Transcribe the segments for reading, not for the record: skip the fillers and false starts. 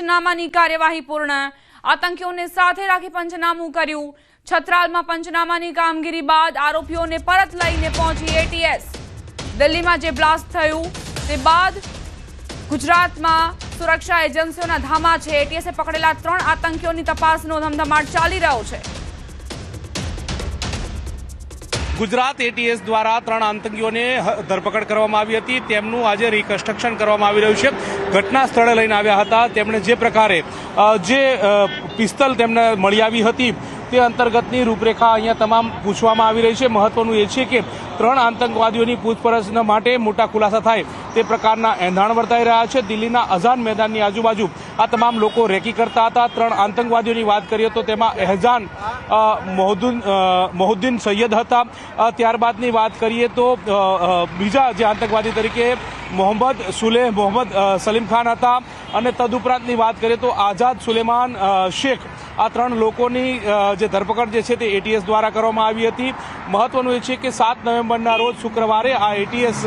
પંચનામાની કાર્યવાહી પૂર્ણ। આતંકીઓને સાથે રાખી પંચનામું કર્યું। છત્રાલમાં પંચનામાની કામગીરી બાદ આરોપીઓને પરત લઈને પહોંચી એટીએસ। દિલ્હીમાં જે બ્લાસ્ટ થયું તે બાદ ગુજરાતમાં સુરક્ષા એજન્સીઓના ધામા છે। એટીએસે પકડેલા 3 આતંકીઓની તપાસનો ધમધમાટ ચાલી રહ્યો છે। ગુજરાત એટીએસ દ્વારા 3 આતંકીઓને ધરપકડ કરવામાં આવી હતી। તેમનું આજે રિકન્સ્ટ્રક્શન કરવામાં આવી રહ્યું છે। ઘટના સ્થળે લઈને આવ્યા હતા। તેમણે જે પ્રકારે જે પિસ્તલ તેમને મળી આવી હતી તે અંતર્ગતની રૂપરેખા અહીંયા તમામ પૂછવામાં આવી રહી છે। મહત્વનું એ છે કે 3 આતંકવાદીઓની પૂછપરછ માટે મોટા ખુલાસા થાય તે પ્રકારના એંધાણ વર્તાઈ રહ્યા છે। દિલ્હીના અઝાન મેદાનની આજુબાજુ આ તમામ લોકો રેકી કરતા હતા। 3 આતંકવાદીઓની વાત કરીએ તો તેમાં એહજાન મોહુદ્દીન સૈયદ હતા। ત્યારબાદની વાત કરીએ તો બીજા જે આતંકવાદી તરીકે મોહમ્મદ સલીમ ખાન હતા અને તદુપરાંતની વાત કરીએ તો આઝાદ સુલેમાન શેખ। આ 3 લોકોની જે ધરપકડ જે છે તે એટીએસ દ્વારા કરવામાં આવી હતી। મહત્વનું એ છે કે 7 નવેમ્બરના રોજ શુક્રવારે આ એટીએસ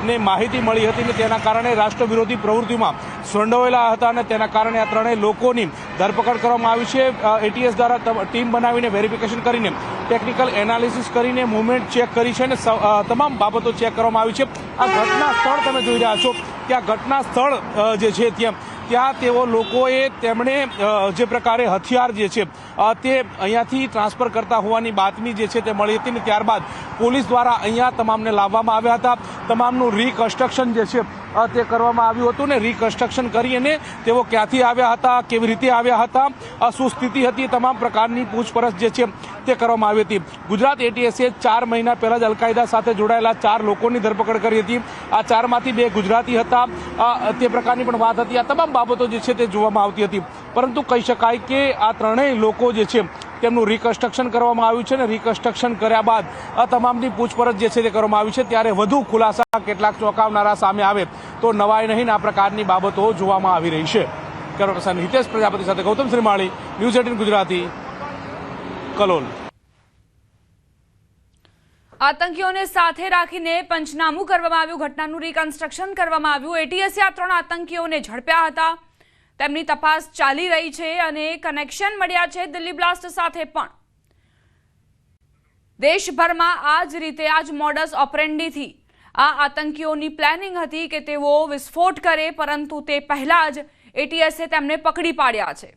ને માહિતી મળી હતી અને તેના કારણે રાષ્ટ્ર વિરોધી પ્રવૃત્તિમાં સંડોવાયેલા હતા અને તેના કારણે આ 3 લોકોની ધરપકડ કરવામાં આવી છે। એટીએસ દ્વારા ટીમ બનાવીને વેરિફિકેશન કરીને ટેકનિકલ એનાલિસિસ કરીને મુવમેન્ટ ચેક કરી છે અને તમામ બાબતો ચેક કરવામાં આવી છે। આ ઘટના સ્થળ તમે જોઈ રહ્યા છો ત્યાં ઘટના સ્થળ જે છે ત્યાં તેઓ લોકોએ તેમણે જે પ્રકારે હથિયાર જે છે તે અહીંયાથી ટ્રાન્સફર કરતા હોવાની બાતમી જે છે તે મળી હતી ને ત્યારબાદ પોલીસ દ્વારા અહીંયા તમામને લાવવામાં આવ્યા હતા। તમામનું રિકન્સ્ટ્રક્શન જે છે તે કરવામાં આવ્યું હતું ને રિકન્સ્ટ્રક્શન કરી અને તેઓ ક્યાંથી આવ્યા હતા, કેવી રીતે આવ્યા હતા, શું સ્થિતિ હતી, તમામ પ્રકારની પૂછપરછ જે છે તે કરવામાં આવી હતી। ગુજરાત એટીએસે 4 મહિના પહેલા જ અલકાયદા સાથે જોડાયેલા 4 લોકોની ધરપકડ કરી હતી। આ 4માંથી 2 ગુજરાતી હતા તે પ્રકારની પણ વાત હતી। આ તમામ બાબતો જે છે તે જોવામાં આવતી હતી, પરંતુ કહી શકાય કે આ 3 લોકો જે છે તેમનું રિકન્સ્ટ્રક્શન કરવામાં આવ્યું છે અને રિકન્સ્ટ્રક્શન કર્યા બાદ આ તમામની પૂછપરછ જે છે તે કરવામાં આવી છે। ત્યારે વધુ ખુલાસા કેટલાક ચોંકાવનારા સામે આવે તો નવાઈ નહીં આ પ્રકારની બાબતો જોવામાં આવી રહી છે। કેમેરા હિતેશ પ્રજાપતિ સાથે ગૌતમ શ્રીમાળી, ન્યૂઝ 18 ગુજરાતી, કલોલ। આતંકીઓને સાથે રાખીને પંચનામું કરવામાં આવ્યું, ઘટનાનું રિકન્સ્ટ્રક્શન કરવામાં આવ્યું। એટીએસે આ 3 આતંકીઓને ઝડપ્યા હતા, તેમની તપાસ ચાલી રહી છે અને કનેક્શન મળ્યા છે દિલ્હી બ્લાસ્ટ સાથે પણ। દેશભરમાં આ જ રીતે આ જ મોડસ ઓપરેન્ડીથી આ આતંકીઓની પ્લાનિંગ હતી કે તેઓ વિસ્ફોટ કરે, પરંતુ તે પહેલા જ એટીએસે તેમને પકડી પાડ્યા છે।